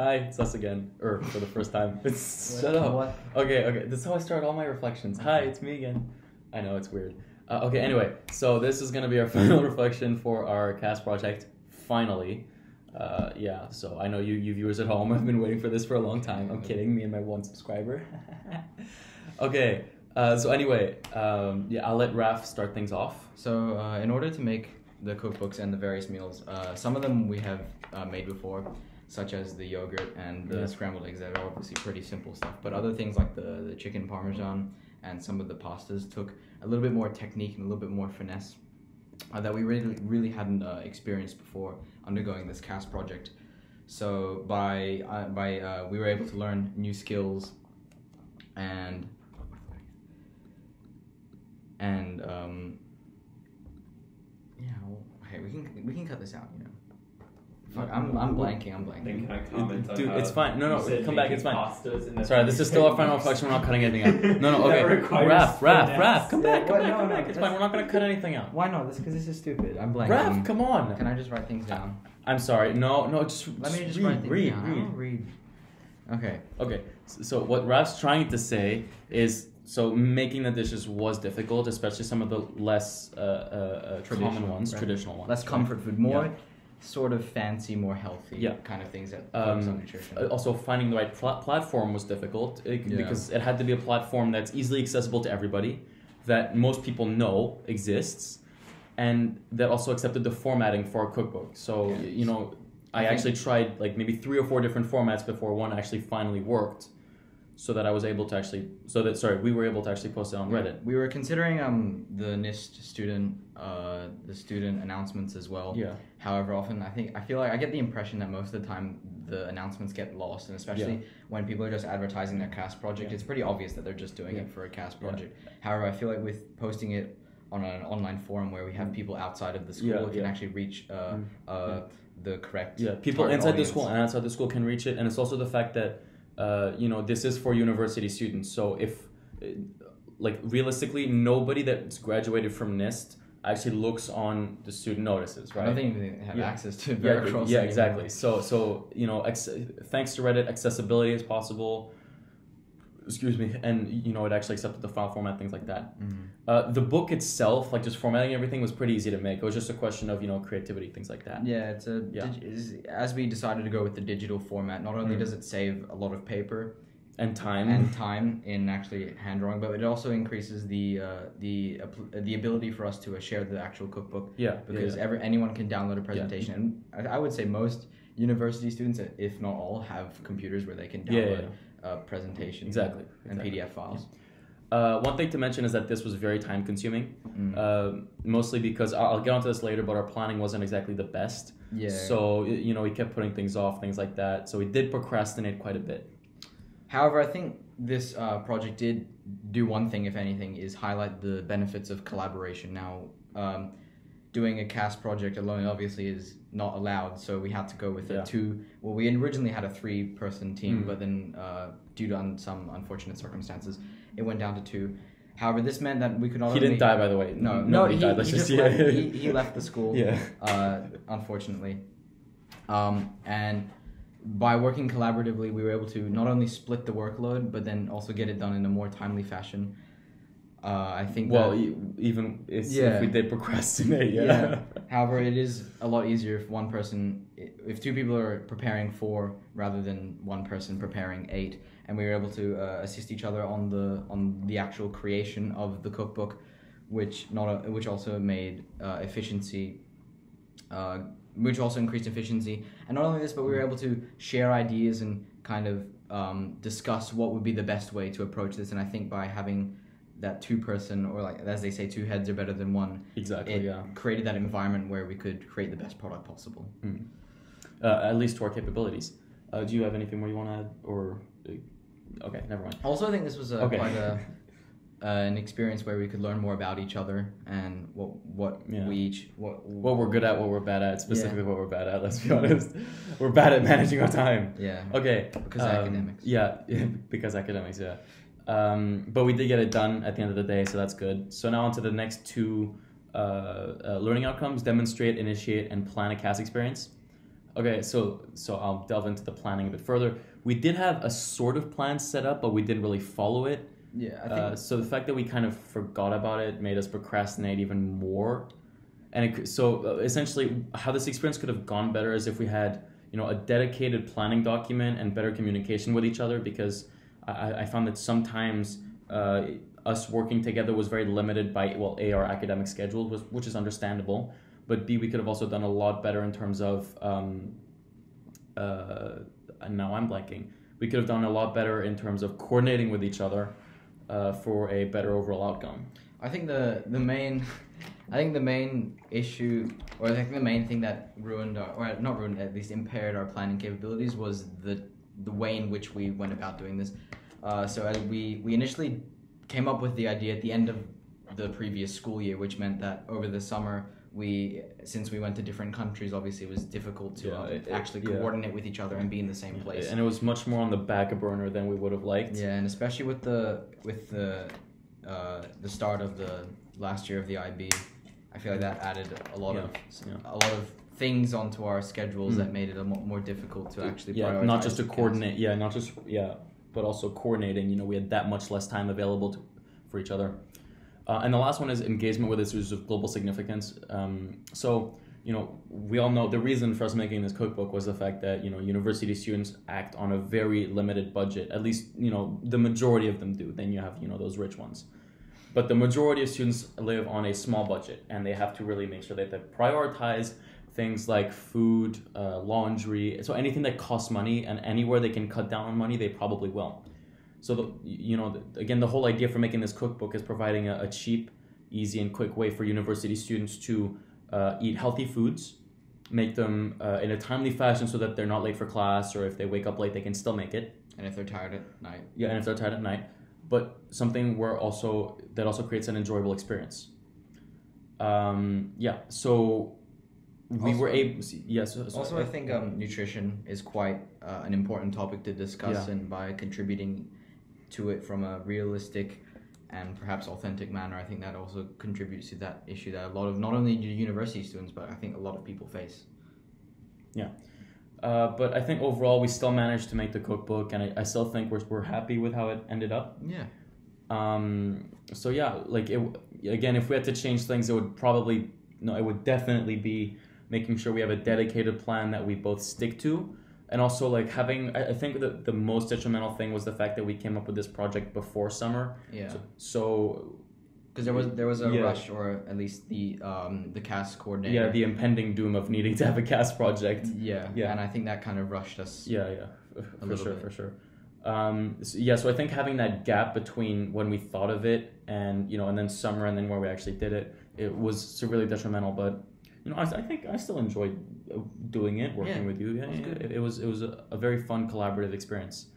Hi, it's us again. For the first time. Shut up. What? Okay. This is how I start all my reflections. Hi, it's me again. I know, it's weird. Okay, anyway. So this is going to be our final reflection for our CAS project. Finally. Yeah, so I know you viewers at home have been waiting for this for a long time. I'm kidding, me and my one subscriber. Okay, so anyway, yeah, I'll let Raf start things off. So in order to make the cookbooks and the various meals, some of them we have made before, such as the yogurt and the scrambled eggs that are obviously pretty simple stuff. But other things like the chicken parmesan and some of the pastas took a little bit more technique and a little bit more finesse that we really hadn't experienced before undergoing this CAS project. So by we were able to learn new skills and yeah, well, okay, we can cut this out, you know. I'm blanking. Then can I comment on Dude, how it's fine. No, you said come back. making It's fine. pastas and Sorry, this is still our final reflection. We're not cutting anything out. No, That okay. requires Raf, come back. No, It's fine. We're not gonna cut anything out. Why not? Because this is stupid. I'm blanking. Raf, come on. Can I just write things down? I'm sorry. No, just Let me just read, write things down. I read. don't read. Okay. Okay, so what Raf's trying to say is, so making the dishes was difficult, especially some of the less common ones, right. traditional ones. Less comfort food, more sort of fancy, more healthy kind of things that focus on nutrition. Also, finding the right platform was difficult because it had to be a platform that's easily accessible to everybody, that most people know exists, and that also accepted the formatting for our cookbook. So, you know, I actually tried like maybe 3 or 4 different formats before one actually finally worked, so that I was able to actually, we were able to actually post it on Reddit. We were considering the NIST student, the student announcements as well. Yeah. However, often I feel like I get the impression that most of the time the announcements get lost, and especially when people are just advertising their CAS project, it's pretty obvious that they're just doing it for a CAS project. However, I feel like with posting it on an online forum where we have people outside of the school, it can actually reach the correct people target inside audience. the school and outside the school can reach it, and it's also the fact that you know, this is for university students. So if like realistically nobody that's graduated from NIST actually looks on the student notices, right? I don't think they have access to Veracruz. Yeah, exactly. So you know, thanks to Reddit, accessibility is possible. Excuse me, and you know, it actually accepted the file format, things like that. The book itself, like just formatting everything, was pretty easy to make. It was just a question of, you know, creativity, things like that. Yeah, as we decided to go with the digital format, not only does it save a lot of paper and time in actually hand drawing, but it also increases the ability for us to share the actual cookbook. Because anyone can download a presentation, and I would say most university students, if not all, have computers where they can download presentations and PDF files. One thing to mention is that this was very time consuming, mostly because I'll get onto this later, but our planning wasn't exactly the best. So, you know, we kept putting things off, things like that. So we did procrastinate quite a bit. However, I think this project did do one thing, if anything, is highlight the benefits of collaboration. Now, doing a CAS project alone obviously is not allowed, so we had to go with we originally had a 3-person team, but then due to some unfortunate circumstances, it went down to 2. However, this meant that we could not He didn't die, by the way. No, he died. just left. He left the school, unfortunately. And by working collaboratively, we were able to not only split the workload, but then also get it done in a more timely fashion. I think even if we did procrastinate, However, it is a lot easier if 2 people are preparing 4 rather than 1 person preparing 8, and we were able to assist each other on the actual creation of the cookbook, which also made efficiency. Which also increased efficiency, and not only this, but we were able to share ideas and kind of discuss what would be the best way to approach this. And I think by having that 2-person, or like as they say, 2 heads are better than 1. Exactly. It created that environment where we could create the best product possible. At least to our capabilities. Do you have anything more you want to add, or okay, never mind. Also, I think this was quite an experience where we could learn more about each other and what we're good at, what we're bad at, specifically what we're bad at. Let's be honest, we're bad at managing our time. Okay. Because academics. Because academics. But we did get it done at the end of the day, so that's good. So now on to the next 2 learning outcomes: demonstrate, initiate, and plan a CAS experience. Okay, so I'll delve into the planning a bit further. We did have a sort of plan set up, but we didn't really follow it. Yeah, I think so the fact that we kind of forgot about it made us procrastinate even more. And so essentially, how this experience could have gone better is if we had, a dedicated planning document and better communication with each other. Because I found that sometimes us working together was very limited by, well, A, our academic schedule, which is understandable, but B, we could have also done a lot better in terms of now I'm blanking. We could have done a lot better in terms of coordinating with each other for a better overall outcome. I think the main issue, or I think the main thing that ruined or not ruined, at least impaired our planning capabilities was the way in which we went about doing this. We initially came up with the idea at the end of the previous school year, which meant that over the summer, since we went to different countries, obviously it was difficult to actually coordinate with each other and be in the same place. And it was much more on the back burner than we would have liked. Yeah, and especially with the start of the last year of the IB, I feel like that added a lot of things onto our schedules that made it a lot more difficult to actually prioritize. Not just to coordinate. But also coordinating. We had that much less time available for each other. And the last one is engagement with issues of global significance. We all know the reason for us making this cookbook was the fact that, university students act on a very limited budget. At least, the majority of them do. Then you have, those rich ones. But the majority of students live on a small budget, and they have to really make sure that they prioritize things like food, laundry, so anything that costs money, and anywhere they can cut down on money, they probably will. So, again, the whole idea for making this cookbook is providing a cheap, easy, and quick way for university students to eat healthy foods, make them in a timely fashion so that they're not late for class, or if they wake up late, they can still make it. And if they're tired at night. Yeah, and if they're tired at night. But something that also creates an enjoyable experience. So we were able. Yes. Also, I think nutrition is quite an important topic to discuss, and by contributing to it from a realistic and perhaps authentic manner, I think that also contributes to that issue that a lot of not only university students, but I think a lot of people face. Yeah. But I think overall we still managed to make the cookbook, and I still think we're happy with how it ended up. Yeah. Again, if we had to change things, it would definitely be making sure we have a dedicated plan that we both stick to, and also having. I think the most detrimental thing was the fact that we came up with this project before summer. Yeah. So because there was a rush, or at least the CAS coordinator. Yeah, the impending doom of needing to have a CAS project. Yeah. And I think that kind of rushed us. For sure. So I think having that gap between when we thought of it and and then summer and then where we actually did it, it was severely detrimental. But I think I still enjoyed doing it, working with you. It was a very fun collaborative experience.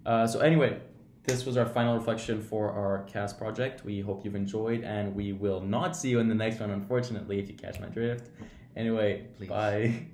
So anyway, this was our final reflection for our CAS project. We hope you've enjoyed, and we will not see you in the next one, unfortunately, if you catch my drift. Anyway, Please. Bye.